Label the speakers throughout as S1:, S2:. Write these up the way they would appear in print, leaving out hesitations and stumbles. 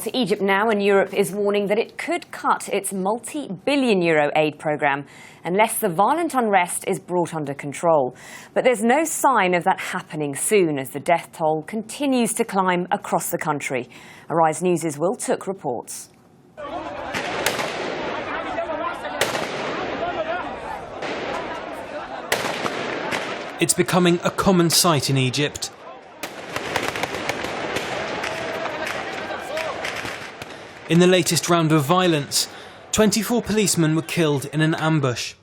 S1: To Egypt now, and Europe is warning that it could cut its multi-billion-euro aid programme unless the violent unrest is brought under control. But there's no sign of that happening soon as the death toll continues to climb across the country. Arise News' Will Took reports.
S2: It's becoming a common sight in Egypt. In the latest round of violence, 24 policemen were killed in an ambush.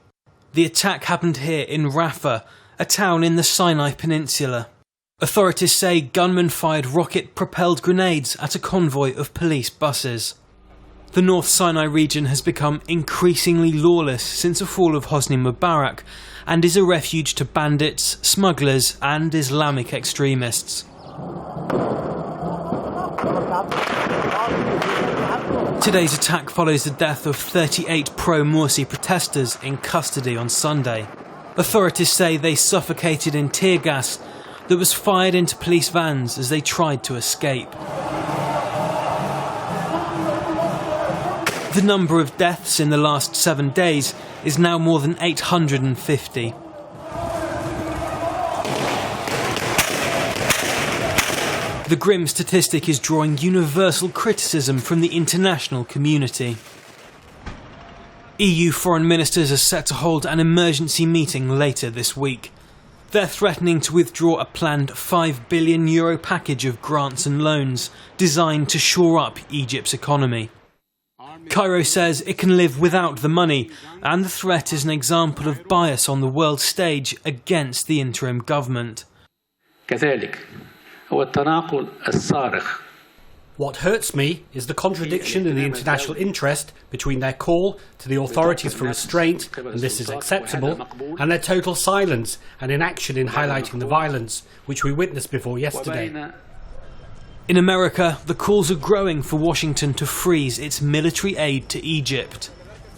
S2: The attack happened here in Rafah, a town in the Sinai Peninsula. Authorities say gunmen fired rocket-propelled grenades at a convoy of police buses. The North Sinai region has become increasingly lawless since the fall of Hosni Mubarak and is a refuge to bandits, smugglers and Islamic extremists. Today's attack follows the death of 38 pro-Morsi protesters in custody on Sunday. Authorities say they suffocated in tear gas that was fired into police vans as they tried to escape. The number of deaths in the last 7 days is now more than 850. The grim statistic is drawing universal criticism from the international community. EU foreign ministers are set to hold an emergency meeting later this week. They're threatening to withdraw a planned €5 billion package of grants and loans designed to shore up Egypt's economy. Cairo says it can live without the money, and the threat is an example of bias on the world stage against the interim government.
S3: What hurts me is the contradiction in the international interest between their call to the authorities for restraint, and this is acceptable, and their total silence and inaction in highlighting the violence, which we witnessed before yesterday.
S2: In America, the calls are growing for Washington to freeze its military aid to Egypt.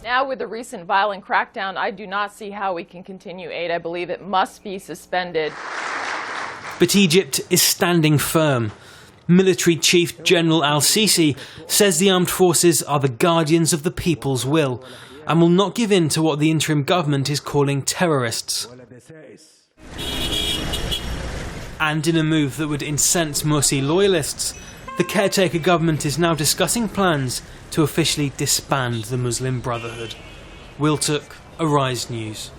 S4: Now, with the recent violent crackdown, I do not see how we can continue aid. I believe it must be suspended.
S2: But Egypt is standing firm. Military Chief General al-Sisi says the armed forces are the guardians of the people's will and will not give in to what the interim government is calling terrorists. And in a move that would incense Morsi loyalists, the caretaker government is now discussing plans to officially disband the Muslim Brotherhood. Will Took, Arise News.